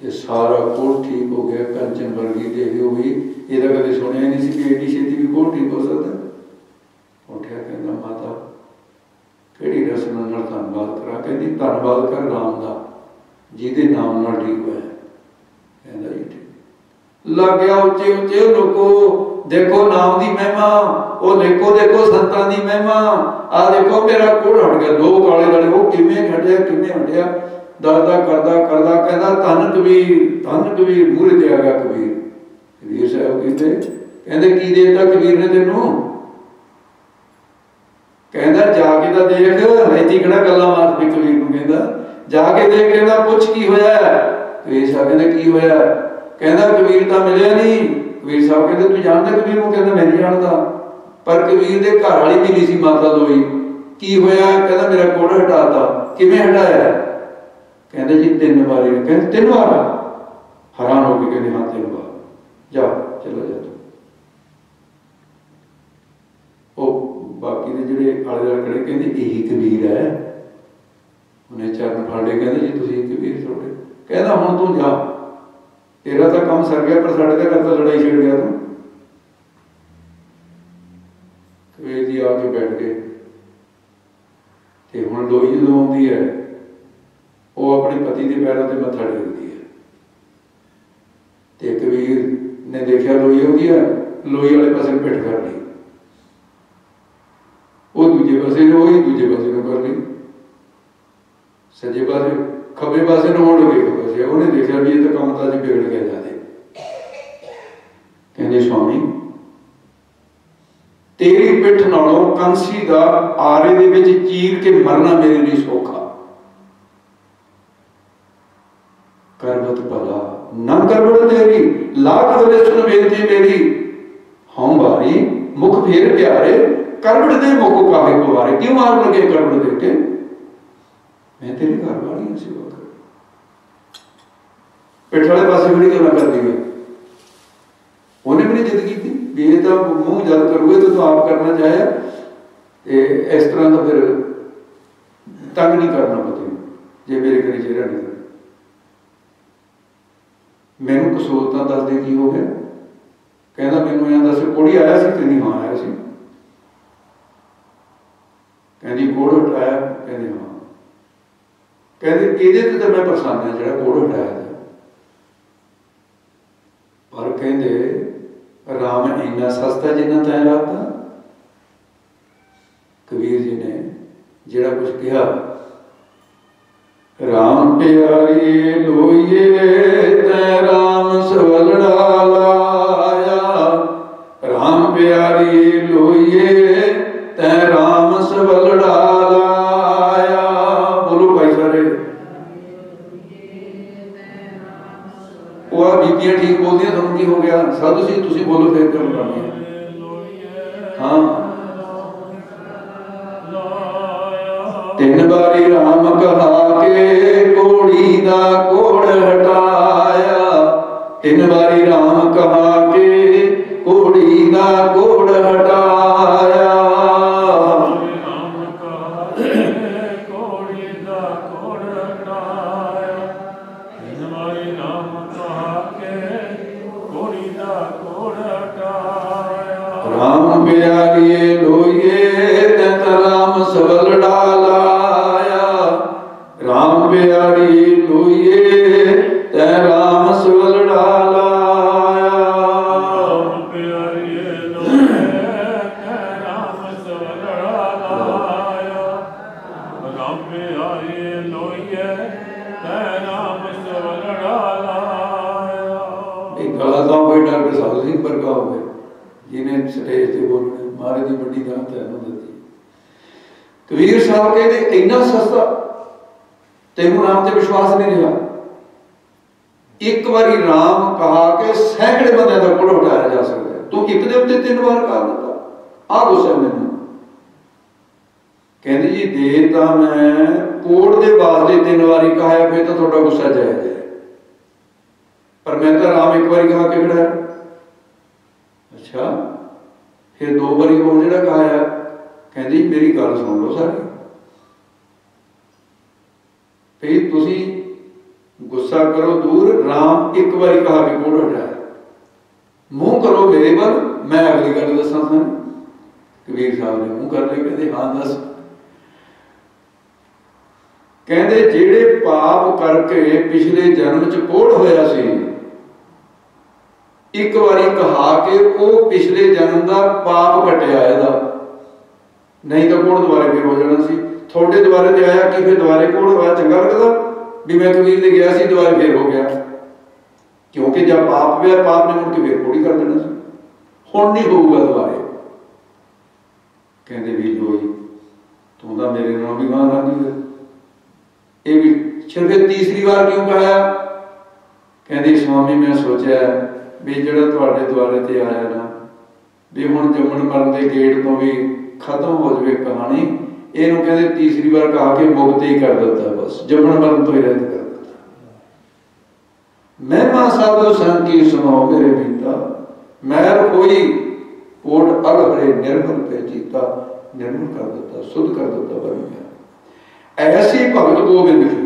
ते सारा कोढ़ ठीक हो गया। कंचन वर्गी देख हुई, ये तो कभी सुनिया नहीं सी कि एडी छेती भी कोढ़ ठीक हो सकता। उठिया कहता माता किहड़ी रसना नाल धन्नवाद करा। कहती धन्नवाद कर राम का जिहदे नाम नाल ठीक होया। कहता जी ठीक। लग गया उच्चे उच्चे लोको देखो नाम की महिमा, वो देखो देखो संतां की महिमा, आ देखो मेरा कोढ़ हट गया। लोग आले दुआले वो किवें हटिया किवें हटिया, दसदा करदा करदा कहता धन कबीर मूहरे ते आ गया कबीर। कबीर साहब कहते की देता कबीर ने तेनू। कहता जाके तो देख, इत्थे किहड़ा गल्लां मारदे कबीर नूं। कहता जाके देख, कहता पुछ की होया। कबीर साहब कहते की होया। कहता कबीर तो मिलिया नहीं। कबीर साहब कहते तू जानदा कबीर नूं। कहता मैं नहीं जानदा, पर कबीर दे घर वाली मिली सी माता लोई। की होया। कहता मेरा कोढ़ हटाता। किवें हटाया। कहते जी 3 बारी। कहते 3 बार। हैरान हो गए, कहते हाँ 3 बार। जा चला जा तू। बाकी के जिहड़े आले दुआले खड़े कहते यही कबीर है। उन्हें चरण फड़ लए, कहते जी तुसीं कबीर थोड़े। कहता हुण तू जा, तेरा तो काम सर गया, पर साडे ते घर तो लड़ाई छिड़ गया तू। कबीर जी आके बैठ गए। ते हुण लोई जदों आउंदी है, वो अपने पति के पैरों से मत्था टेकदी है। ते कबीर ने देखा लोई आउंदी है, लोई वाले पासे पिठ कर ली, वो दूजे पासे ने वही दूजे पासे ने कर ली, सजे पासे खब्बे पासे ने होड़ गए पासे। उन्हें देखा भी ये तो काम तो अज बिगड़ गया जाते। कहते स्वामी तेरी पिठ नालों कंसी का आरे दे विच चीर के मरना मेरे लिए सौखा। करबत भला न करबड़ तेरी, लाख वले सुन बेनती मेरी, हौं भारी मुख फेर प्यारे करवट दे मुख काहे कुवारे। क्यों मार लगे करवट दे के? मैं तेरी घर वाली हूं सेवा कर। पिठ वाले पासे बड़ी गल्लां कर दी। उन्हें भी नहीं जिद की थी भी ये तो मुंह जद करोगे तो आप करना चाहे इस तरह का फिर तंग नहीं करना पति जे मेरे घर चेहरा नहीं कर। मैनू कसोलता दस दे की हो गया? कहना मैनू ऐ दस कोड़ी आया सी? कहनी हाँ आया सी। कहनी कोड़ हटाया? कहनी हाँ। कहते ये तो मैं प्रसन्न है जो कोड़ हटाया था। पर कहते राम इन्ना सस्ता जिन्ना तैं लाता। कबीर जी ने जिहड़ा कुछ कहा, राम प्यारी लोइए तैं राम सवलड़ा लाया। राम प्यारी लोइए तैं राम सवलड़ा लाया। बोलो भाई सारे। वो बीबियां ठीक बोलदियां, तुहानूं की हो गया? साधु जी तुसीं बोलो फिर क्या करनी है? हाँ। तीन बारी राम कहा के कोड़ी दा कोड़ हटाया। तीन बारी राम कहा के कोड़ी दा कोड़ हटाया। राम प्यारी लोइए तैं राम सवलड़ा लाया। राम प्यारी लोइए तैं राम सवलड़ा लाया। राम प्यारी लोइए तैं राम सवलड़ा लाया। राम प्यारी लोइए तैं राम सवलड़ा लाया। एक गला गाँव भाई डॉक्टर साधु सिंह पर गाँव में जिन्हें स्टेज से बोलने मारे की बड़ी दात है दी। कबीर साहब कहते इन्ना सस्ता तेनू राम से विश्वास नहीं रहा। एक बारी राम कहा के सैकड़े बंदे का कोड़ उठाया जा सकता है, तू एक दे उत्ते 3 बार कहा दिता। आ गुस्सा मैनू कहते जी दे तो मैं कोड़ दे वास्ते 3 बारी कहा, फिर तो थोड़ा गुस्सा जायज है, पर मैं तो राम एक बारी कहा के खड़ा। अच्छा फिर 2 बारी हो जो कहा है? कहती मेरी गल सुन लो सारी। फिर तुसी गुस्सा करो दूर, राम एक बारी कहा के कोड़ हटाया। मुंह करो मेरे पर, मैं अगली गल दसा। कबीर साहब ने मुंह कर लिया। कहते हाँ दस। कहते जेड़े पाप करके पिछले जन्म च कोड़ होया सी, एक बारी कहा के वो पिछले जन्म का पाप कटिया है, नहीं तो कोड़ दोबारे फिर हो जाना सी। थोड़े दोबारे ते आया कि फिर दोबारे कोड़ होया चंगा लगता भी मैं कबीर दे गया सी दोबारे फिर हो गया, क्योंकि जब पाप हुआ पाप ने मुड़ के फिर कोड़ी कर देना सी। हुण नहीं होगा दोबारे। कहते भी लोई तू तो मेरे नाल भी गां लग गई। ये भी सिर्फ तीसरी बार क्यों कहा? कहते स्वामी मैं सोचा भी जो द्वारे ते आया ना भी हुण जम्मण मरण के गेट तो भी खत्म हो जाए कहानी। इनू कहते तीसरी बार कहा के मुक्त ही कर दिता, बस जम्मण मरण तो ही रद्द कर दिता। महिमा साधु संग की सुनाओ मेरे बीता। मैल कोई कोट अग हरे निर्मल पे जीता। निर्मल कर दिता, शुद्ध कर दिता बन गया। ऐसी भगत गोबिंद की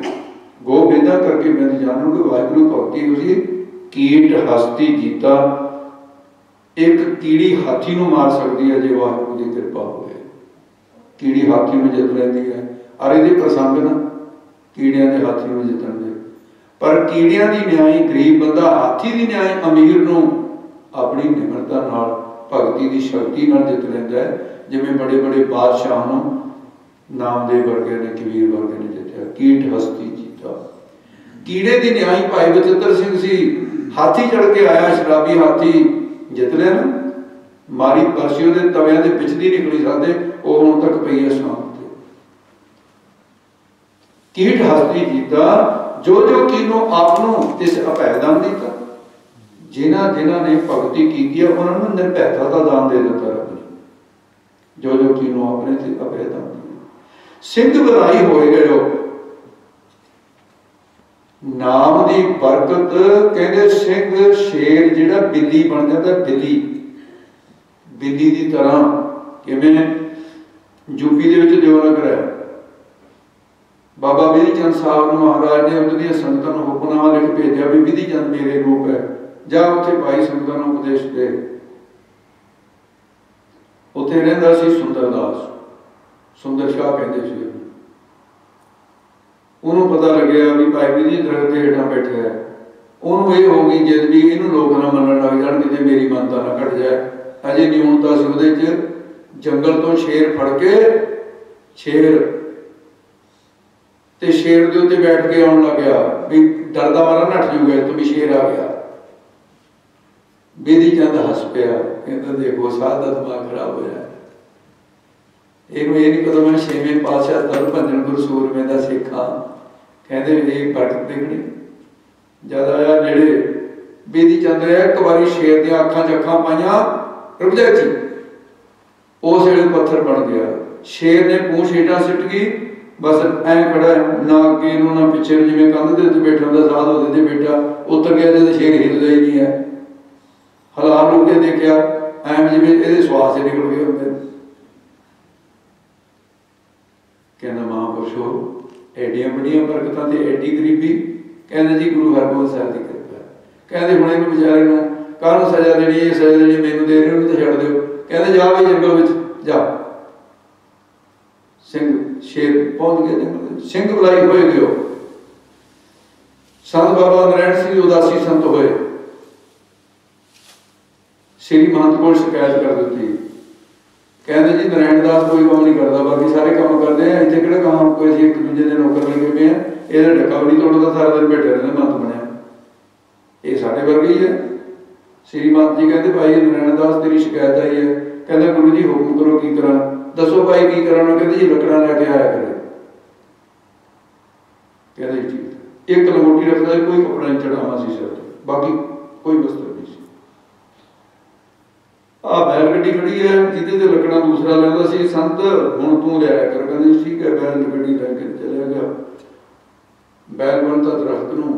गोबिंदा करके मैं जानू कि वाहिगुरू भगती उसी कीट हस्ती जीता। एक कीड़ी हाथी नूं मार सकती है जो वाहिगुरू की कृपा हो। कीड़ी हाथी में जित लेंदी है। अरे ये प्रसंग ना कीड़ियां के हाथी में जितन दे, पर कीड़ियां की न्याय गरीब बंदा, हाथी की न्याय अमीर नूं अपनी निमरता नाल भगती की शक्ति नाल जित लेंदा है। जिवें बड़े बड़े बादशाह नूं नामदेव वर्गे ने, कबीर वर्गे ने जितया। कीट हस्ती जीता। कीड़े की न्याय भाई बचित्र सिंह सी, हाथी चढ़ के आया, शराबी हाथी जित लिया ना, मारी परसी उहदे तवियां दे विच दी निकली सकदे, वो हुण तक पई है शाम ते। कीट हस्ती जीता जो जो कीनो आपनों तिस अभय दान दीता। जिन्हां जिन्हां ने भगती की है उन्होंने निर्भयता का दान दे दिता रब ने, जो जो तीनों अपने से अभय दान दिया। सिंह बधाई होए गए नाम की बरकत। कहते सिंह शेर जिहड़ा बिल्ली बन जाता, बिल्ली बिल्ली की तरह। किवें यूपी के देवनगर है, बाबा बिधि चंद साहब महाराज ने उन्होंने संगतां नूं हुक्मनामा लिख भेजा भी बिधि चंद मेरे रूप है, जा उत्थे भाई संगतां नूं उपदेश दे। उत्थे रहिंदा सी सुंदरदास, सुंदर शाह कहते सी। उन्होंने पता लग्या भी भाई बिधि दरख्त के हेठां बैठा है। उन्होंने ये हो गई जिद भी इनू लोग ना मनण लग जाण, किते मेरी मानता ना घट जाए। अजे न्यूनता सी उहदे च। जंगल तो शेर फड़ के शेर ते शेर के उत्ते बैठ के आउण लग गया भी डरदा मारा नठ जूगा तो भी शेर आ गया। बिधि चंद हस पिया, कहता देखो साध का दिमाग खराब होया, इनू ये नहीं पता मैं छेवें पातशाह दल भंजन गुरु सूरमे का सिख हाँ। कहते ये बरकत देखनी जद आया नेड़े। बिधि चंद रहा एक बारी शेर दियां अखां च अखां पाइयां, रुक जा जी। उस वेले पत्थर बन गया। शेर ने पूंछ हेठां सिट गई, बस ऐ खड़ा है ना अगे नूं ना पिछे, जिवें कंध दे उत्ते बैठा हुंदा साध ओहदे ते बैठा। उतर गया जद शेर हिलदा ही नहीं है। हलाल हो के देखिया ऐ जिवें इहदे श्वास निकल गए हुंदे। कहना महापुरुषो एडियां बड़ियां बरकतां ते एडी गरीबी। कहना जी गुरु हरगोबिंद साहिब की कृपा। कहते हुण इहनूं बेचारे नूं काहनूं सज़ा देनी, ये सज़ा देनी मैनूं दे रहे हो तो छड्ड दिओ। कहते जा भाई जंगल में जा। सिंह शेर पहुंच गया जंगल में। सिंह बुलाई होए गयो। संत बाबा नारायण सिंह उदासी संत होए, श्री महंत को शिकायत कर दी। कहते जी नारायण दास कोई काम नहीं करता, बाकी सारे काम करते हैं, इतने किहड़ा काम कोई एक दूजे के नौकर लगे पे हैं, ये डका भी नहीं तोड़ता, सारा दिन बैठे रहते महंत बनया। ये साढ़े वर्गे ही है। श्री महंत जी कहते भाई नारायण दास तेरी शिकायत आई है। कहते गुरु जी हुक्म करो की करा। दसो भाई की करा। कहते जी लकड़ा लैके आया करे। कहते ठीक। एक लंगोटी रखता है, कोई कपड़ा नहीं चढ़ावा सी सिर ते, बाकी कोई वस्त्र नहीं सी। आ बैल गड्डी खड़ी है जिहदे ते लकड़ा दूसरा लैंदा सी संत, हुण तू लिया कर। कहते ठीक है, बैल गड्डी लैके चलिया गया। बैल बनता दरख्त नूं,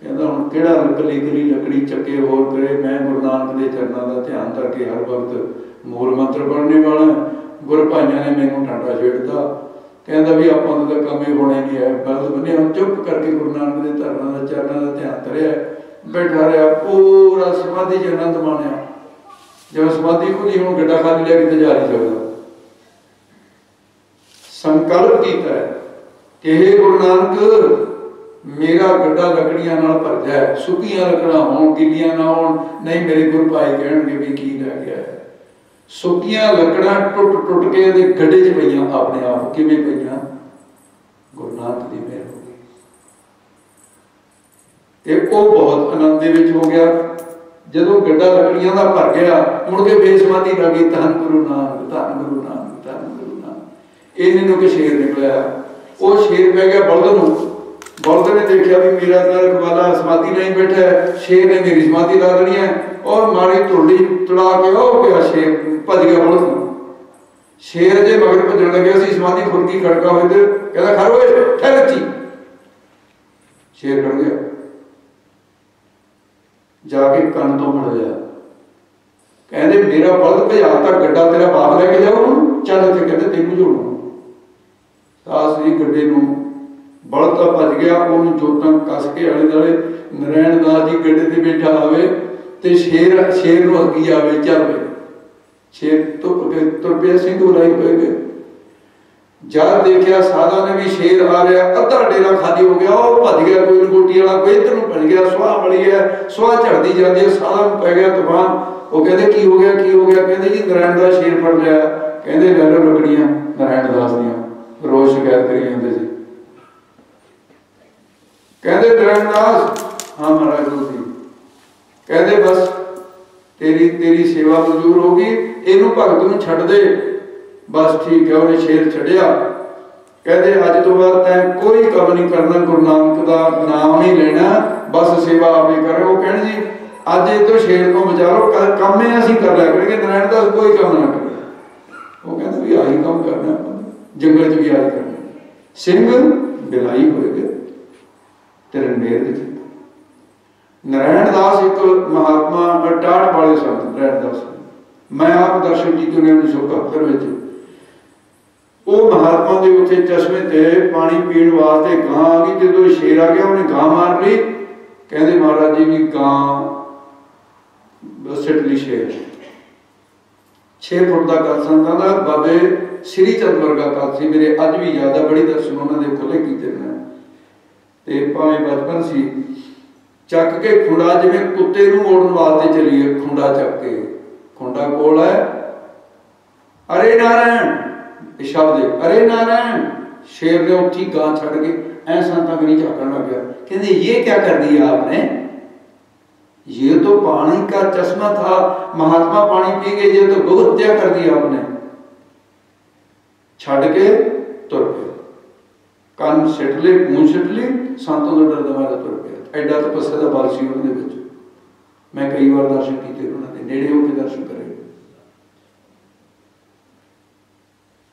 कहता हुण किहड़ा कली कली लकड़ी चक्के होर करे। मैं गुरु नानक के चरणों का ध्यान करके हर वक्त मूल मंत्र पढ़ने वाला। गुरु भाइयों ने मैनूं डांटा छेड़ता, कहता भी आपां दा तां काम ही होना नहीं है। बस बने चुप करके गुरु नानक के चरणों का ध्यान धरिया, बैठा रहा, पूरा समाधि च आनंद माणिया। जब समाधि खुली हुण गड्ढा खाली लिया किते जा नहीं सकता। संकल्प किया है कि हे गुरु नानक मेरा गड्ढा लकड़ियां नाल भर जाए, सुक्कियां लकड़ां होण, गिल्लियां ना होण। नहीं मेरे गुरु भाई कहणगे भी की रह गया है। सुक्कियां लकड़ां टुट टुट के इहदे गड्ढे च पईयां, अपने आप किवें पईयां? गुरु नानक दी मेहर हो गई। ते वो बहुत आनंद दे विच हो गया। जदों गड्ढा लकड़ियां दा भर गया, मुड़ के बेसमाधी लग गई, धन गुरु नानक, धन गुरु नानक, धन गुरु नानक। इन्हीं नूं कि शेर निकलिया। वो शेर पै गया बलद नूं। बलद ने देखा भी मेरा रखवाला समाधि नहीं बैठा है, शेर ने मेरी समाधि ला देनी है, और मारी धुरड़ी तड़ा के ओ गया शेर, भज गया बलद नूं। शेर जे मगर भजन लग्या सी, समाधि खुल गई, खड़का होए ते कहता खड़ ओए ठहर जी। शेर खड़ गया, जाके कन तो फड़या। कहते मेरा बलद भजा गड्ढा तेरा बाप लैके जाओ, चल इत्थे कहते तेनू जोड़ू। सासरी गड्ढे नूं बलद तो भज गया, उन्होंने जोतां कस के आले दुआले नारायण दास जी गड्ढे ते बैठा आवे ते शेर नूं अग्गी आवे, चल पे शेर तुर पिया। सिंह बुलाई होए गए। जब देखा साधा ने भी शेर आ रहा, अद्धा डेरा खाली हो गया, वो भज गया। कोई लंगोटी वाला कोई इधर नूं भज गया, सुआह बड़ी है, सुआह चढ़ती जाती है, साधा नूं पै गया तूफान। वो कहते की हो गया, की हो गया? कहते जी नारायण दास शेर फड़ लिया। कहते ले लो लकड़ियां नारायण दास दियां, रोज शिकायत करी जाते सी। कहते नारायण दास हाँ महाराज जी। कहते बस तेरी सेवा मंजूर होगी, इनू भगत नूं छड्ड दे। बस ठीक है, उन्हें शेर छड्डिया। कहते अज तो बाद तैं कोई काम नहीं करना, गुरु नानक का नाम नहीं लेना, बस सेवा आपे कर। वो कहण जी अज ये तो शेर को बचाओ, काम है असीं कर लिया करेंगे, नारायण दास कोई काम ना करे। वो कहते भी आही काम करना, जंगल च भी आही करना। सिंह बिलाई होए गए तेरे मेर दिखे। नारायण दास एक महात्मा टाट वाले संत नारायण दास, मैं आप दर्शन की 1971 वो महात्मा के उत्थे चश्मे ते पानी पीण वास्ते गां आ गई। जो शेर आ गया उन्हें गां मार ली। कहते महाराज जी भी गां सिट ली शेर। 6 फुट का कद संतां दा, बाबे श्री चंद वर्गा कद सी। मेरे अज भी याद है, बड़ी दर्शन उन्होंने खुले कीते मैं ते भावें बचपन सी। चक के खुंडा जिवें कुत्ते नूं मोड़न वास्ते चलीए, खुंडा चक के, खुंडा कोल है, अरे नारायण शब्द अरे नारायण। शेर ने उठी गां छड़ के ऐ संतां करी झाकण लग गया। कहते ये क्या कर दिया आपने? ये तो पानी का चश्मा था, महात्मा पानी पी गए, ये तो गौ हत्या कर दिया आपने। छड़ के तुर गए, कान सिट ले, मुंह सिट ली, संतों का डर मारा तुर गया। एडा तपस्या का बल सी उन्होंने विच। मैं कई बार दर्शन किए उन्होंने, नेड़े होकर दर्शन करे।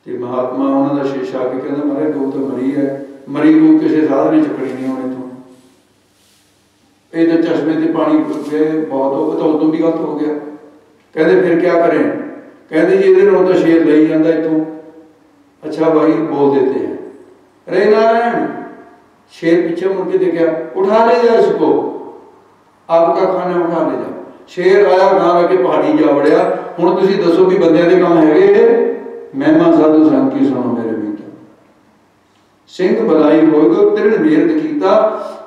महात्मा उन्होंने शीश आके कहता महाराज गौ तो मरी है, मरी गौ किसी साधन ने चुकनी नहीं होने तो। ये तो चश्मे से पानी गए बहुत हो, तो उदों भी गलत हो गया। कहते फिर क्या करें? कहते जी ये तो शेर ले जाता इतों। अच्छा भाई बोल देते हैं, अरे नारायण। शेर पीछे मुड़ के देखा, उठा ले जा इसको, आपका खाना उठा ले जा। शेर आया गां लगे पहाड़ी जा वड़िया। हुण तुसीं दसो भी बंदियां दे काम हैगे? महिमा साधु संग की सुनो मेरे मीत। सिंह बलाई हो गए, तिरन मेर दिखीता।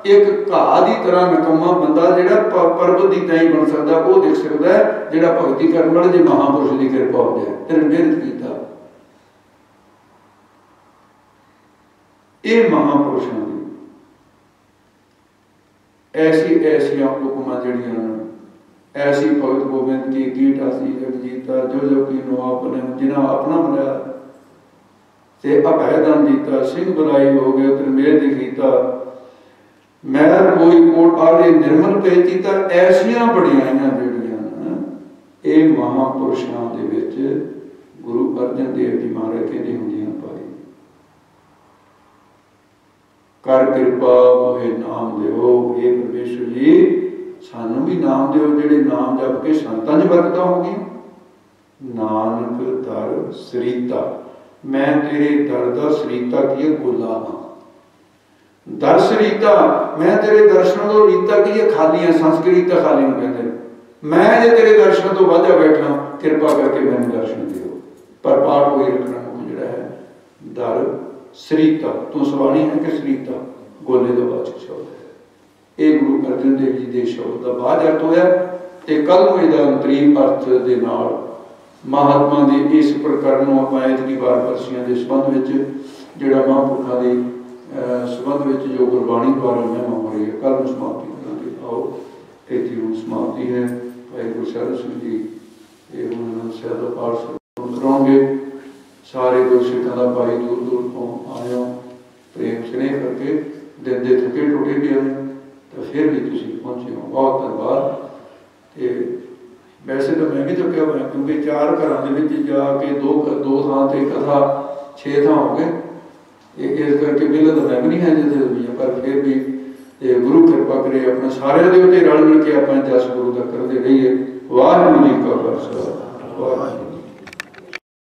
एक घा की तरह नकम्मा बंदा जिहड़ा पर्वत की तई बन सकता, वो दिख सकता है जिहड़ा भगती करने वाले जी महापुरुष की कृपा हो जाए। तिरन मेर दिखीता। ये महापुरुषों की ऐसी ऐसिया उपमा जड़ियां, ऐसी भगत गोबिंद की कीटासी जगजीता, जो जो कीनो अपने जिन्हें अपना बनाया ते अभयदान दीता। सिंह बलाई हो गया तेरे मेरे दिखीता, मैर कोई कोट आले निर्मल पे चीता। ऐसिया बड़ियाइयां जड़ियां ये महापुरुषों दे विच गुरु अर्जन देव जी महाराज कहते होंदियां पाई। कर कृपा मोहे नाम देवो, हे परमेश्वर जी सानू भी नाम दिओ, जेड़े नाम जप के संतां च बरकतां हो गई। नानक दर सरीता, मैं तेरे दर दा सरीता की गोला हाँ। दर सरीता, मैं तेरे दर्शन तो रीता की खाली है, संस्कृत खाली नूं कहंदे। मैं जे तेरे दर्शन तो वाजा बैठा, कृपा करके मैनूं दर्शन दिओ। पर पाठ होई रखना मुख जिहड़ा है दर सरीता, तू सवाणी है कि सरीता, गोले दा वाचक शब्द है। ये गुरु अर्जन देव जी के शब्द का बाज अर्थ होया। ते कल नूं इहदा अंतरीम अर्थ दे नाल महात्मा के इस प्रकरण नूं आपां ऐतकी वार बरसियां के संबंध में जिहड़ा महापुरुषां के संबंध में जो गुरबाणी द्वारा महिमा हो रही है, कल नूं समाप्ति करांगे। आओ इत्थे समाप्ति है। भाई गुरशरण सिंह जी ये हुण सैदा पाठ कराउणगे। सारे गुरसिखां दा भाई दूर दूर तो आए हो, प्रेम स्नेह करके दिन दे थके टुटे भी आए तो फिर भी तुसीं पहुंचे हो, बहुत धन्यवाद। वैसे तो मैं भी थकिया हुआ, क्योंकि 4 घर जाके दो थां ते कथा 6 थां हो गए। इस करके मिलत मैं भी नहीं है जिथे, पर फिर भी गुरु कृपा करे अपने सारे दे उत्ते रल मिल के अपने जस गुरु का करते रहिए। वाहिगुरू जी का खालसा, वाहिगुरू।